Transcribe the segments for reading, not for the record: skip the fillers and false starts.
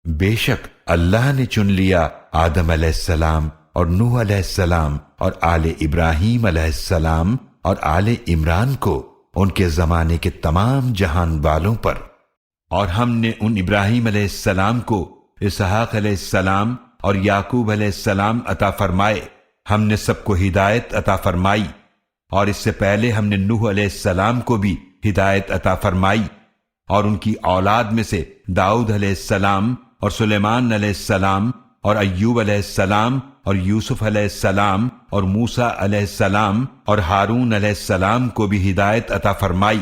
بے شک اللہ نے چن لیا آدم علیہ السلام اور نوح علیہ السلام اور آل ابراہیم علیہ السلام اور آل عمران کو ان کے زمانے کے تمام جہان والوں پر، اور ہم نے ان ابراہیم علیہ السلام کو اسحاق علیہ السلام اور یعقوب علیہ السلام عطا فرمائے۔ ہم نے سب کو ہدایت عطا فرمائی، اور اس سے پہلے ہم نے نوح علیہ السلام کو بھی ہدایت عطا فرمائی، اور ان کی اولاد میں سے داؤد علیہ السلام اور سلیمان علیہ السلام اور ایوب علیہ السلام اور یوسف علیہ السلام اور موسیٰ علیہ السلام اور ہارون علیہ السلام کو بھی ہدایت عطا فرمائی،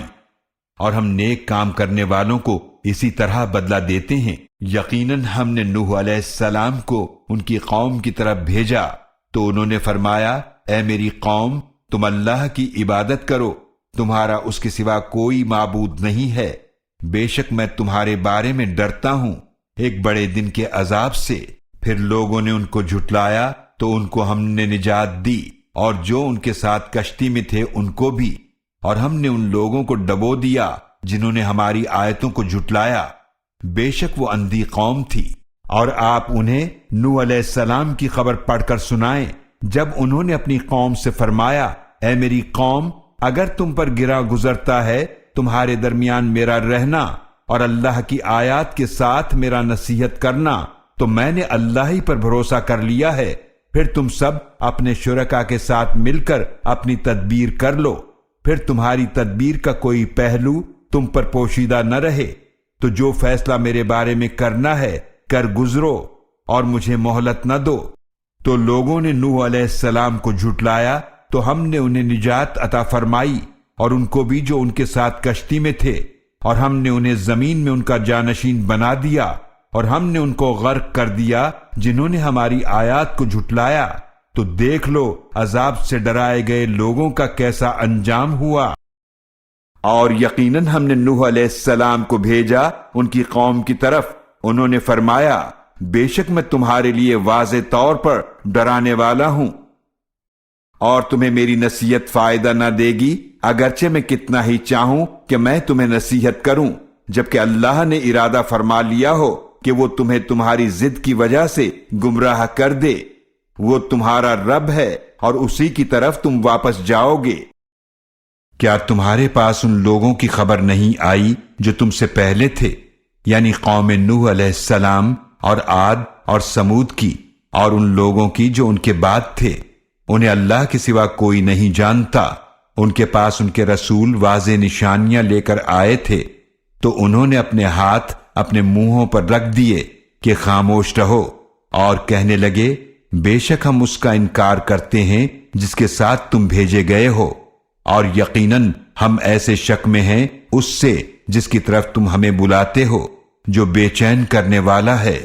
اور ہم نیک کام کرنے والوں کو اسی طرح بدلہ دیتے ہیں۔ یقیناً ہم نے نوح علیہ السلام کو ان کی قوم کی طرف بھیجا تو انہوں نے فرمایا، اے میری قوم، تم اللہ کی عبادت کرو، تمہارا اس کے سوا کوئی معبود نہیں ہے، بے شک میں تمہارے بارے میں ڈرتا ہوں ایک بڑے دن کے عذاب سے۔ پھر لوگوں نے ان کو جھٹلایا تو ان کو ہم نے نجات دی، اور جو ان کے ساتھ کشتی میں تھے ان کو بھی، اور ہم نے ان لوگوں کو ڈبو دیا جنہوں نے ہماری آیتوں کو جھٹلایا، بے شک وہ اندھی قوم تھی۔ اور آپ انہیں نوح علیہ السلام کی خبر پڑھ کر سنائیں جب انہوں نے اپنی قوم سے فرمایا، اے میری قوم، اگر تم پر گرا گزرتا ہے تمہارے درمیان میرا رہنا اور اللہ کی آیات کے ساتھ میرا نصیحت کرنا، تو میں نے اللہ ہی پر بھروسہ کر لیا ہے، پھر تم سب اپنے شرکاء کے ساتھ مل کر اپنی تدبیر کر لو، پھر تمہاری تدبیر کا کوئی پہلو تم پر پوشیدہ نہ رہے، تو جو فیصلہ میرے بارے میں کرنا ہے کر گزرو اور مجھے مہلت نہ دو۔ تو لوگوں نے نوح علیہ السلام کو جھٹلایا تو ہم نے انہیں نجات عطا فرمائی، اور ان کو بھی جو ان کے ساتھ کشتی میں تھے، اور ہم نے انہیں زمین میں ان کا جانشین بنا دیا، اور ہم نے ان کو غرق کر دیا جنہوں نے ہماری آیات کو جھٹلایا۔ تو دیکھ لو عذاب سے ڈرائے گئے لوگوں کا کیسا انجام ہوا۔ اور یقیناً ہم نے نوح علیہ السلام کو بھیجا ان کی قوم کی طرف، انہوں نے فرمایا، بے شک میں تمہارے لیے واضح طور پر ڈرانے والا ہوں، اور تمہیں میری نصیحت فائدہ نہ دے گی، اگرچہ میں کتنا ہی چاہوں کہ میں تمہیں نصیحت کروں، جبکہ اللہ نے ارادہ فرما لیا ہو کہ وہ تمہیں تمہاری ضد کی وجہ سے گمراہ کر دے۔ وہ تمہارا رب ہے اور اسی کی طرف تم واپس جاؤ گے۔ کیا تمہارے پاس ان لوگوں کی خبر نہیں آئی جو تم سے پہلے تھے، یعنی قوم نوح علیہ السلام اور عاد اور سمود کی، اور ان لوگوں کی جو ان کے بعد تھے؟ انہیں اللہ کے سوا کوئی نہیں جانتا۔ ان کے پاس ان کے رسول واضح نشانیاں لے کر آئے تھے، تو انہوں نے اپنے ہاتھ اپنے منہوں پر رکھ دیے کہ خاموش رہو، اور کہنے لگے، بے شک ہم اس کا انکار کرتے ہیں جس کے ساتھ تم بھیجے گئے ہو، اور یقیناً ہم ایسے شک میں ہیں اس سے جس کی طرف تم ہمیں بلاتے ہو، جو بے چین کرنے والا ہے۔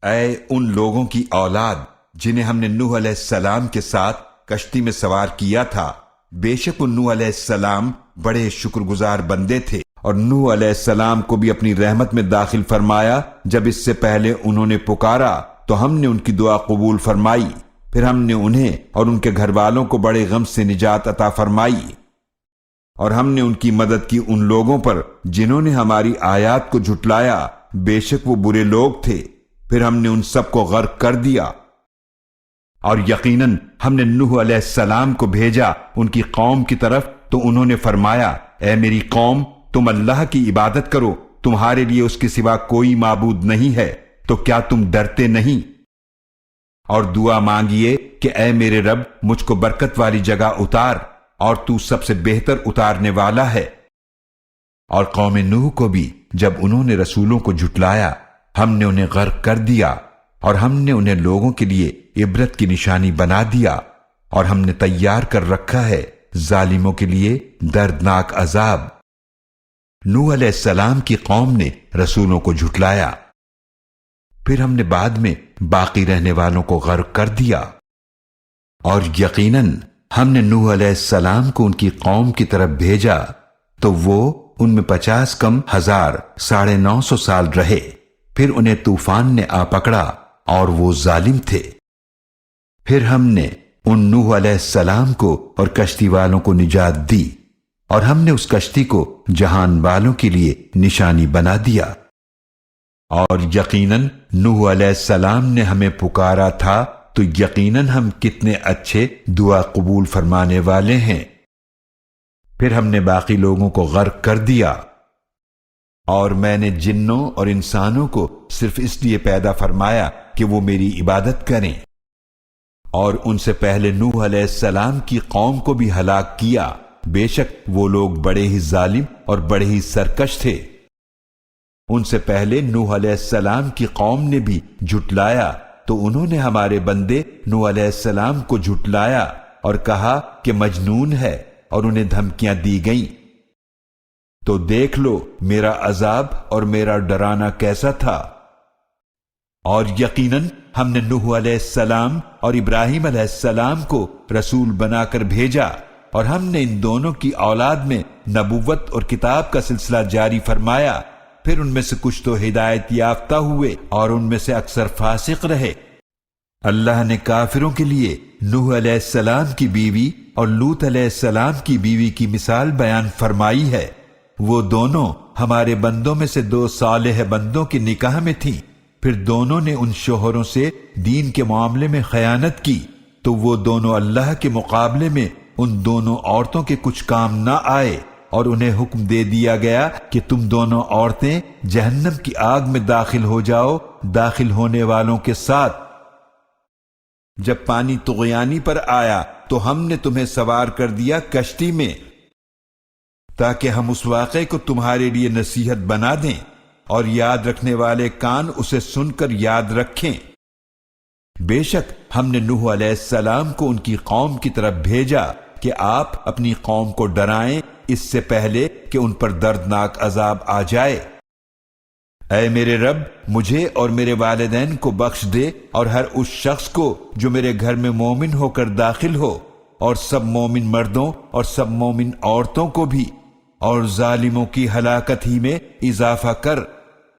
اے ان لوگوں کی اولاد جنہیں ہم نے نوح علیہ السلام کے ساتھ کشتی میں سوار کیا تھا، بے شک ان نوح علیہ السلام بڑے شکر گزار بندے تھے، اور نوح علیہ السلام کو بھی اپنی رحمت میں داخل فرمایا جب اس سے پہلے انہوں نے پکارا تو ہم نے ان کی دعا قبول فرمائی، پھر ہم نے انہیں اور ان کے گھر والوں کو بڑے غم سے نجات عطا فرمائی، اور ہم نے ان کی مدد کی ان لوگوں پر جنہوں نے ہماری آیات کو جھٹلایا، بے شک وہ برے لوگ تھے، پھر ہم نے ان سب کو غرق کر دیا۔ اور یقیناً ہم نے نوح علیہ السلام کو بھیجا ان کی قوم کی طرف تو انہوں نے فرمایا، اے میری قوم، تم اللہ کی عبادت کرو، تمہارے لیے اس کے سوا کوئی معبود نہیں ہے، تو کیا تم ڈرتے نہیں؟ اور دعا مانگیے کہ اے میرے رب، مجھ کو برکت والی جگہ اتار، اور تو سب سے بہتر اتارنے والا ہے۔ اور قوم نوح کو بھی جب انہوں نے رسولوں کو جھٹلایا، ہم نے انہیں غرق کر دیا، اور ہم نے انہیں لوگوں کے لیے عبرت کی نشانی بنا دیا، اور ہم نے تیار کر رکھا ہے ظالموں کے لیے دردناک عذاب۔ نوح علیہ السلام کی قوم نے رسولوں کو جھٹلایا، پھر ہم نے بعد میں باقی رہنے والوں کو غرق کر دیا۔ اور یقیناً ہم نے نوح علیہ السلام کو ان کی قوم کی طرف بھیجا تو وہ ان میں 50 کم 1000 950 سال رہے، پھر انہیں طوفان نے آ پکڑا اور وہ ظالم تھے۔ پھر ہم نے ان نوح علیہ السلام کو اور کشتی والوں کو نجات دی، اور ہم نے اس کشتی کو جہان والوں کے لیے نشانی بنا دیا۔ اور یقیناً نوح علیہ السلام نے ہمیں پکارا تھا تو یقیناً ہم کتنے اچھے دعا قبول فرمانے والے ہیں۔ پھر ہم نے باقی لوگوں کو غرق کر دیا، اور میں نے جنوں اور انسانوں کو صرف اس لیے پیدا فرمایا کہ وہ میری عبادت کریں، اور ان سے پہلے نوح علیہ السلام کی قوم کو بھی ہلاک کیا، بے شک وہ لوگ بڑے ہی ظالم اور بڑے ہی سرکش تھے۔ ان سے پہلے نوح علیہ السلام کی قوم نے بھی جھٹلایا تو انہوں نے ہمارے بندے نوح علیہ السلام کو جھٹلایا اور کہا کہ مجنون ہے، اور انہیں دھمکیاں دی گئیں۔ تو دیکھ لو میرا عذاب اور میرا ڈرانا کیسا تھا۔ اور یقیناً ہم نے نوح علیہ السلام اور ابراہیم علیہ السلام کو رسول بنا کر بھیجا، اور ہم نے ان دونوں کی اولاد میں نبوت اور کتاب کا سلسلہ جاری فرمایا، پھر ان میں سے کچھ تو ہدایت یافتہ ہوئے اور ان میں سے اکثر فاسق رہے۔ اللہ نے کافروں کے لیے نوح علیہ السلام کی بیوی اور لوط علیہ السلام کی بیوی کی مثال بیان فرمائی ہے۔ وہ دونوں ہمارے بندوں میں سے دو صالح بندوں کے نکاح میں تھیں، پھر دونوں نے ان شوہروں سے دین کے معاملے میں خیانت کی، تو وہ دونوں اللہ کے مقابلے میں ان دونوں عورتوں کے کچھ کام نہ آئے، اور انہیں حکم دے دیا گیا کہ تم دونوں عورتیں جہنم کی آگ میں داخل ہو جاؤ، داخل ہونے والوں کے ساتھ۔ جب پانی طغیانی پر آیا تو ہم نے تمہیں سوار کر دیا کشتی میں، تاکہ ہم اس واقعے کو تمہارے لیے نصیحت بنا دیں، اور یاد رکھنے والے کان اسے سن کر یاد رکھیں۔ بے شک ہم نے نوح علیہ السلام کو ان کی قوم کی طرف بھیجا کہ آپ اپنی قوم کو ڈرائیں اس سے پہلے کہ ان پر دردناک عذاب آ جائے۔ اے میرے رب، مجھے اور میرے والدین کو بخش دے، اور ہر اس شخص کو جو میرے گھر میں مومن ہو کر داخل ہو، اور سب مومن مردوں اور سب مومن عورتوں کو بھی، اور ظالموں کی ہلاکت ہی میں اضافہ کر۔